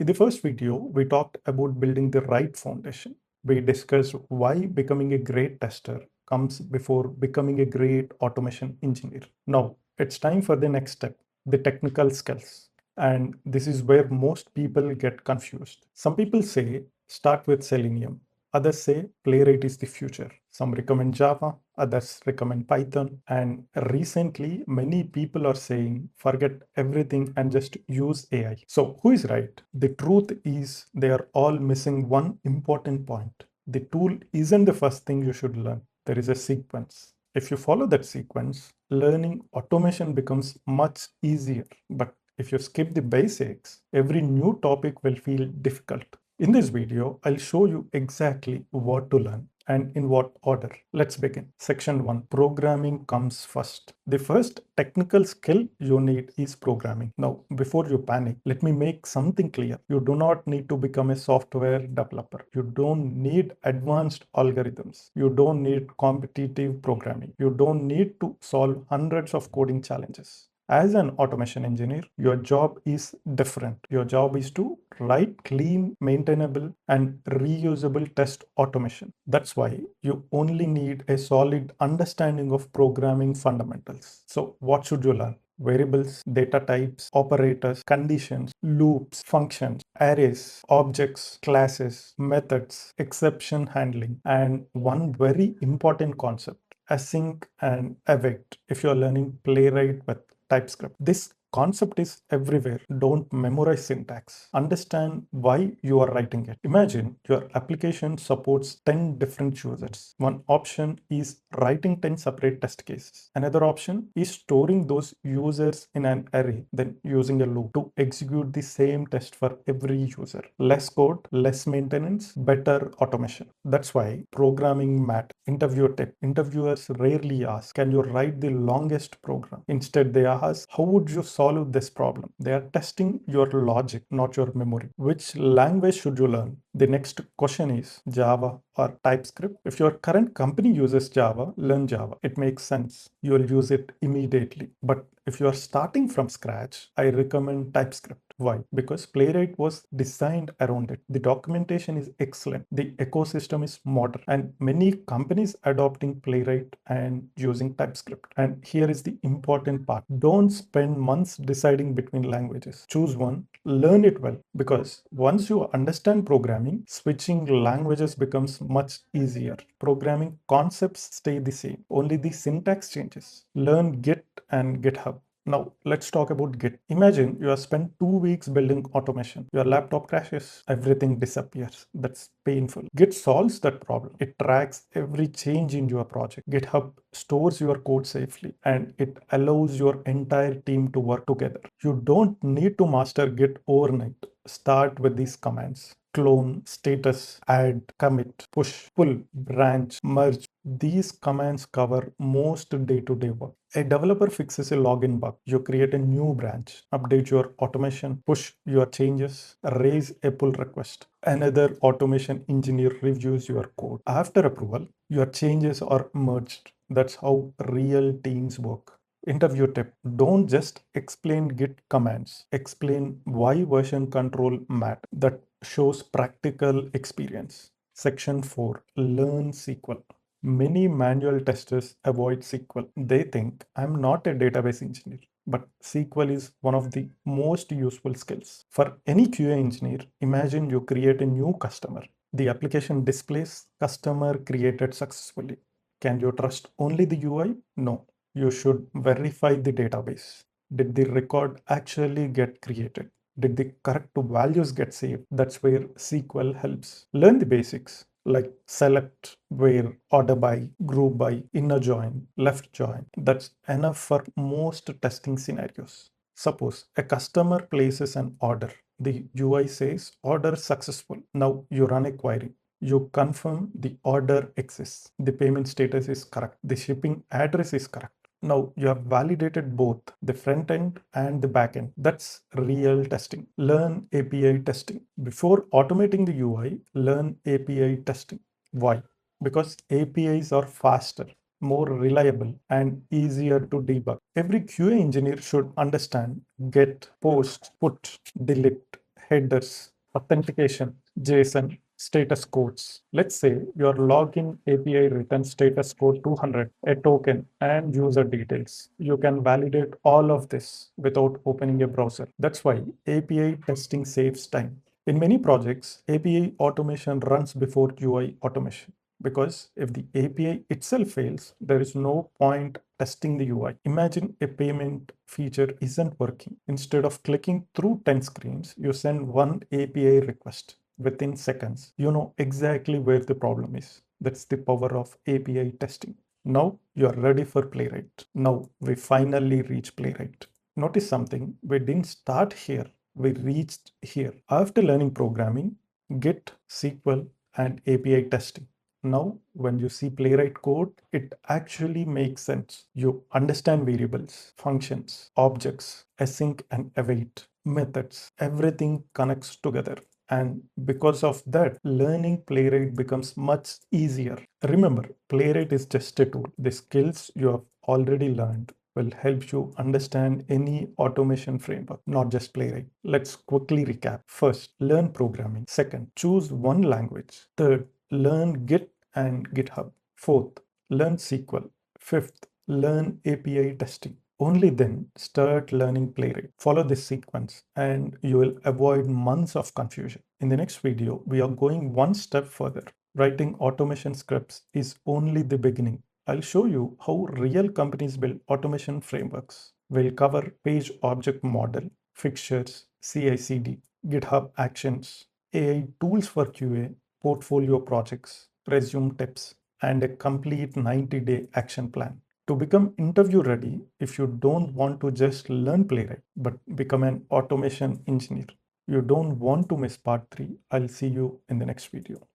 In the first video, we talked about building the right foundation. We discussed why becoming a great tester comes before becoming a great automation engineer. Now, it's time for the next step, the technical skills. And this is where most people get confused. Some people say start with Selenium. Others say Playwright is the future. Some recommend Java, others recommend Python. And recently, many people are saying forget everything and just use AI. So, who is right? The truth is, they are all missing one important point. The tool isn't the first thing you should learn, there is a sequence. If you follow that sequence, learning automation becomes much easier. But if you skip the basics, every new topic will feel difficult. In this video, I'll show you exactly what to learn and in what order. Let's begin. Section 1. Programming comes first. The first technical skill you need is programming. Now, before you panic, let me make something clear. You do not need to become a software developer. You don't need advanced algorithms. You don't need competitive programming. You don't need to solve hundreds of coding challenges. As an automation engineer, your job is different. Your job is to write clean, maintainable, and reusable test automation. That's why you only need a solid understanding of programming fundamentals. So, what should you learn? Variables, data types, operators, conditions, loops, functions, arrays, objects, classes, methods, exception handling, and one very important concept, async and await, if you're learning Playwright with TypeScript. This concept is everywhere. Don't memorize syntax. Understand why you are writing it. Imagine your application supports 10 different users. One option is writing 10 separate test cases. Another option is storing those users in an array, then using a loop to execute the same test for every user. Less code, less maintenance, better automation. That's why programming matters. Interview tip. Interviewers rarely ask, can you write the longest program? Instead, they ask, how would you solve this problem? They are testing your logic, not your memory. Which language should you learn? The next question is Java or TypeScript. If your current company uses Java, learn Java. It makes sense. You will use it immediately. But if you are starting from scratch, I recommend TypeScript. Why? Because Playwright was designed around it. The documentation is excellent. The ecosystem is modern, and many companies adopting Playwright and using TypeScript. And here is the important part. Don't spend months deciding between languages. Choose one, learn it well, because once you understand programming, switching languages becomes much easier. Programming concepts stay the same, only the syntax changes. Learn Git and GitHub. Now, let's talk about Git. Imagine you have spent 2 weeks building automation. Your laptop crashes, everything disappears. That's painful. Git solves that problem. It tracks every change in your project. GitHub stores your code safely, and it allows your entire team to work together. You don't need to master Git overnight. Start with these commands: clone, status, add, commit, push, pull, branch, merge. These commands cover most day-to-day work. A developer fixes a login bug. You create a new branch, update your automation, push your changes, raise a pull request. Another automation engineer reviews your code. After approval, your changes are merged. That's how real teams work. Interview tip: don't just explain Git commands, explain why version control matters. That shows practical experience. Section 4. Learn SQL. Many manual testers avoid SQL. They think I'm not a database engineer. But SQL is one of the most useful skills. For any QA engineer, imagine you create a new customer. The application displays customer created successfully. Can you trust only the UI? No. You should verify the database. Did the record actually get created? Did the correct values get saved? That's where SQL helps. Learn the basics like select, where, order by, group by, inner join, left join. That's enough for most testing scenarios. Suppose a customer places an order. The UI says order successful. Now you run a query. You confirm the order exists. The payment status is correct. The shipping address is correct. Now you have validated both the front end and the back end. That's real testing. Learn API testing. Before automating the UI, learn API testing. Why? Because APIs are faster, more reliable, and easier to debug. Every QA engineer should understand get, post, put, delete, headers, authentication, JSON, status codes. Let's say your login API returns status code 200, a token, and user details. You can validate all of this without opening a browser. That's why API testing saves time. In many projects, API automation runs before UI automation because if the API itself fails, there is no point testing the UI. Imagine a payment feature isn't working. Instead of clicking through 10 screens, you send one API request. Within seconds, you know exactly where the problem is. That's the power of API testing. Now you're ready for Playwright. Now we finally reach Playwright. Notice something, we didn't start here, we reached here. After learning programming, Git, SQL, and API testing. Now, when you see Playwright code, it actually makes sense. You understand variables, functions, objects, async and await, methods, everything connects together. And because of that, learning Playwright becomes much easier. Remember, Playwright is just a tool. The skills you have already learned will help you understand any automation framework, not just Playwright. Let's quickly recap. First, learn programming. Second, choose one language. Third, learn Git and GitHub. Fourth, learn SQL. Fifth, learn API testing. Only then start learning Playwright. Follow this sequence and you will avoid months of confusion. In the next video, we are going one step further. Writing automation scripts is only the beginning. I'll show you how real companies build automation frameworks. We'll cover page object model, fixtures, CI/CD, GitHub Actions, AI tools for QA, portfolio projects, resume tips, and a complete 90-day action plan. To become interview ready, if you don't want to just learn Playwright, but become an automation engineer, you don't want to miss part 3. I'll see you in the next video.